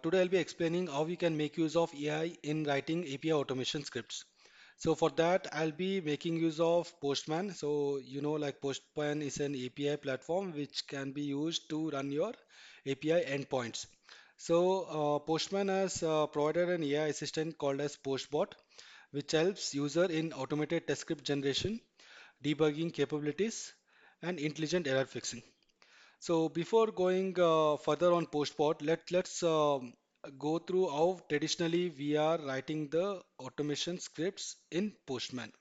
Today I'll be explaining how we can make use of AI in writing API automation scripts. So for that, I'll be making use of Postman. So like Postman is an API platform which can be used to run your API endpoints. So Postman has provided an AI assistant called as PostBot, which helps user in automated test script generation, debugging capabilities, and intelligent error fixing. So before going further on postbot, let's go through how traditionally we are writing the automation scripts in Postman.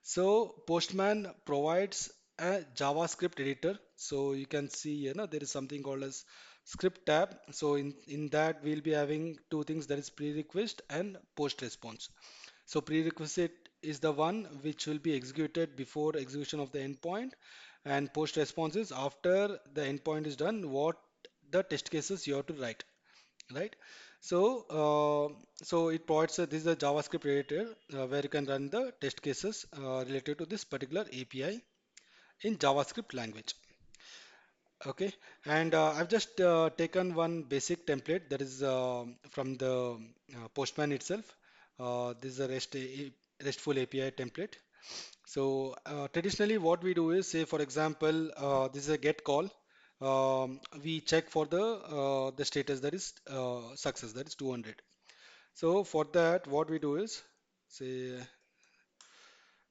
So Postman provides a JavaScript editor. So you can see, there is something called as script tab. So in that we'll be having two things, that is prerequisite and post response. So prerequisite is the one which will be executed before execution of the endpoint, and post response is after the endpoint is done, what the test cases you have to write, right? So, so it provides this is a JavaScript editor where you can run the test cases related to this particular API in JavaScript language. Okay, and I've just taken one basic template that is from the Postman itself. This is a RESTful API template. So traditionally, what we do is, say for example, this is a get call. We check for the status, that is success, that is 200. So for that, what we do is, say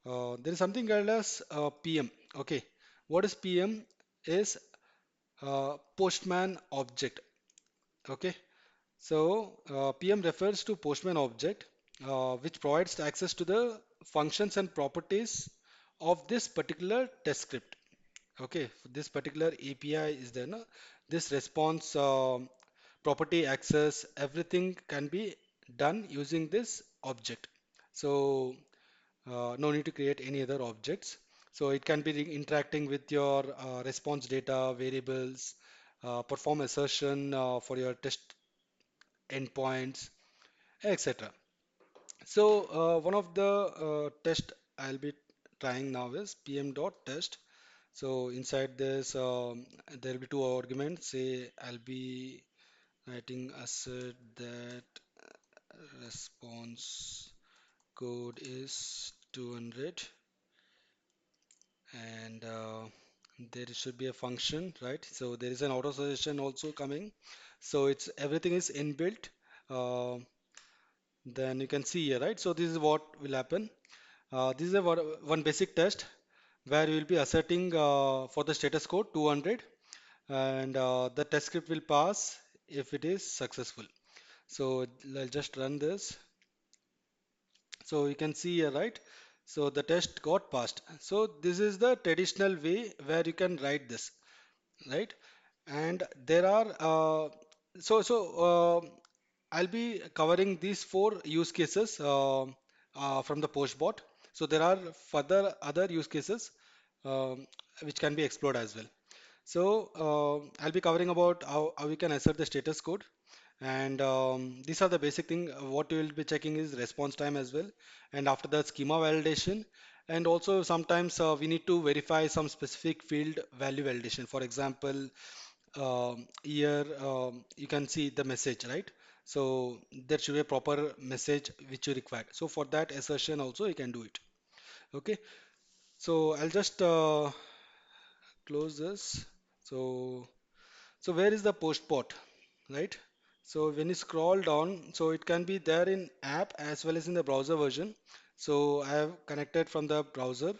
there is something called as PM. Okay, what is PM? Is Postman object. Okay, so PM refers to Postman object, which provides access to the functions and properties of this particular test script. Okay, this particular API is there. No? This response property access, everything can be done using this object. So no need to create any other objects. So it can be interacting with your response data, variables, perform assertion for your test endpoints, etc. So one of the test I'll be trying now is pm.test. So inside this, there will be two arguments. Say I'll be writing assert that response code is 200, and there should be a function, right? So there is an auto suggestion also coming. So it's everything is inbuilt. Uh, then you can see here, right? So this is what will happen. This is one basic test where we will be asserting for the status code 200, and the test script will pass if it is successful. So I'll just run this. So you can see here, right? So the test got passed. So this is the traditional way where you can write this, right? And there are I'll be covering these four use cases from the postbot. So there are further other use cases which can be explored as well. So I'll be covering about how we can assert the status code, and these are the basic thing. What you will be checking is response time as well, and after that schema validation, and also sometimes we need to verify some specific field value validation. For example, here you can see the message, right? So there should be a proper message which you require. So for that assertion also you can do it. Okay, so I'll just close this. So so where is the post port, right? So when you scroll down, so it can be there in app as well as in the browser version. So I have connected from the browser.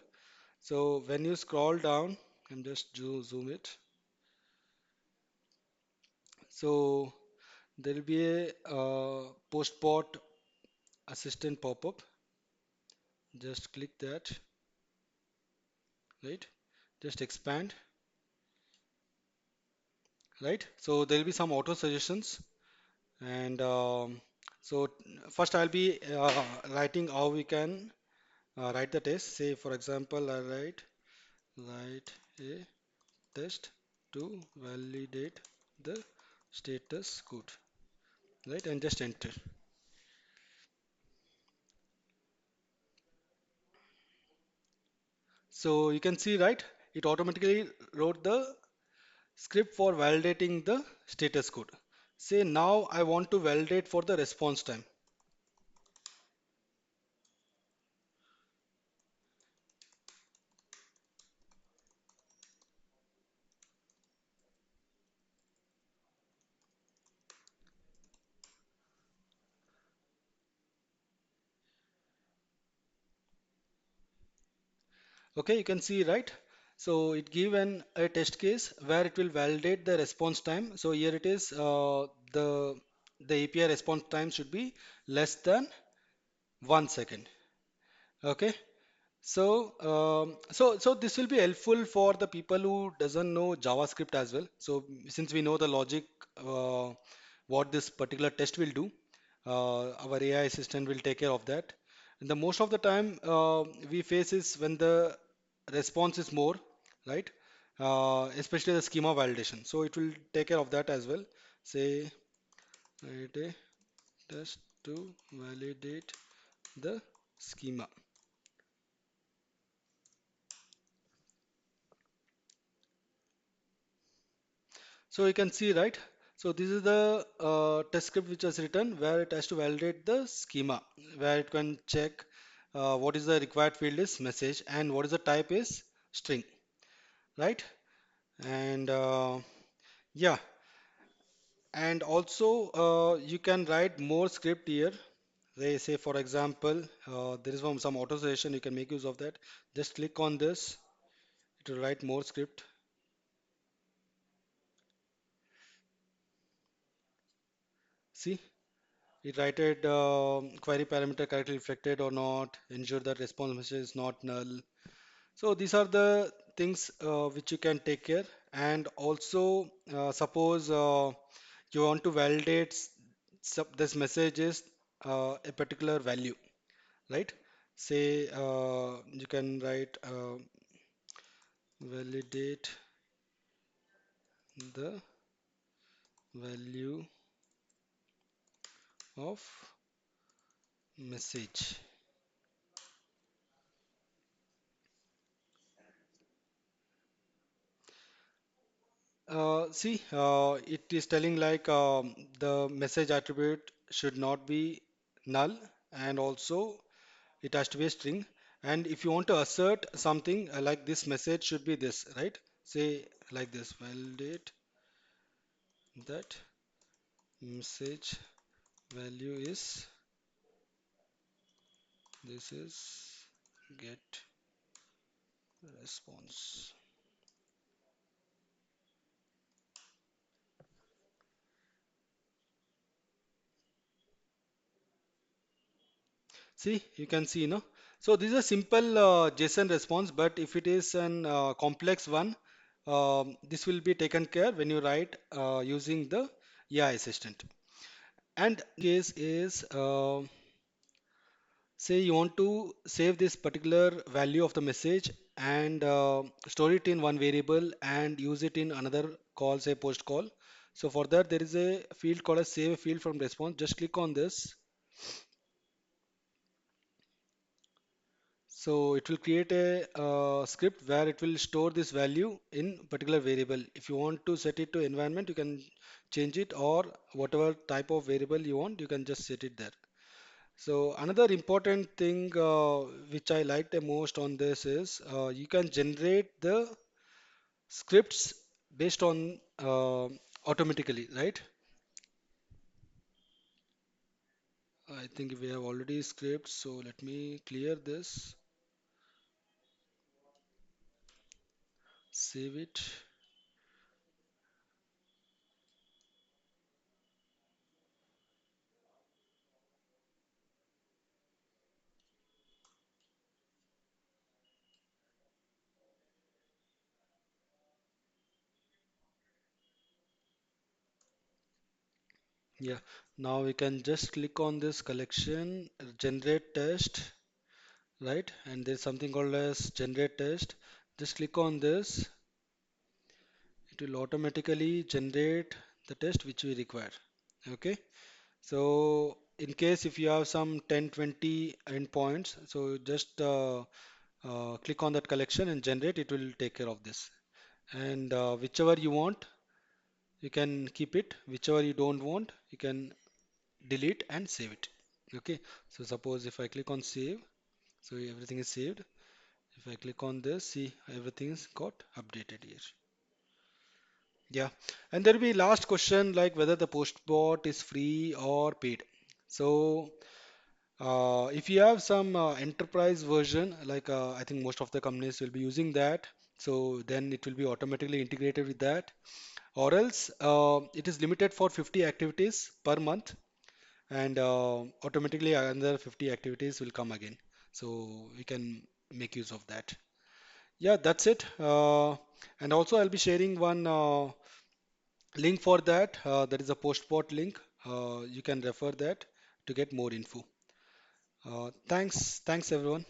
So when you scroll down, I'm just zoom it. So there will be a post port assistant pop-up. Just click that, right? Just expand, right? So there will be some auto suggestions, and so first I'll be writing how we can write the test. Say for example, I write a test to validate the status code, right? And just enter. So you can see, right? It automatically wrote the script for validating the status code. Say now I want to validate for the response time. Okay, you can see, right? So it give an a test case where it will validate the response time. So here it is, the API response time should be less than 1 second. Okay. So this will be helpful for the people who doesn't know JavaScript as well. So since we know the logic, uh, what this particular test will do, our AI assistant will take care of that. And the most of the time we face is when the response is more, right? Especially the schema validation. So it will take care of that as well. Say, write a test to validate the schema. So you can see, right? So this is the test script which was written where it has to validate the schema, where it can check what is the required field is message and what is the type is string, right? And yeah, and also you can write more script here. They say, for example, there is some authorization. You can make use of that. Just click on this to write more script. See, it writed query parameter correctly reflected or not, ensure that response message is not null. So these are the things which you can take care. And also, suppose you want to validate this message is a particular value, right? Say you can write validate the value of message. It is telling like the message attribute should not be null, and also it has to be a string. And if you want to assert something like this message should be this, right? Say like this, validate that message value is this is get response. See, you can see, no? So this is a simple JSON response, but if it is an complex one, this will be taken care when you write using the AI assistant. And case is, say you want to save this particular value of the message and store it in one variable and use it in another call, say post call. So for that, there is a field called a save field from response. Just click on this. So it will create a script where it will store this value in particular variable. If you want to set it to environment, you can change it, or whatever type of variable you want, you can just set it there. So another important thing which I like the most on this is you can generate the scripts based on automatically, right? I think we have already scripts, so let me clear this, save it. Yeah, now we can just click on this collection, generate test, right? And there's something called as generate test. Just click on this. It will automatically generate the test which we require. Okay. So in case if you have some 10, 20 endpoints, so just click on that collection and generate. It will take care of this. And whichever you want, You can keep it. Whichever you don't want, you can delete and save it. Okay. So suppose if I click on save, so everything is saved. If I click on this, see everything's got updated here. Yeah, and there will be last question like whether the postbot is free or paid. So if you have some enterprise version, like I think most of the companies will be using that, so then it will be automatically integrated with that. Or else it is limited for 50 activities per month, and automatically another 50 activities will come again. So we can make use of that. Yeah, that's it. And also I'll be sharing one link for that. That is a postbot link. You can refer that to get more info. Thanks everyone.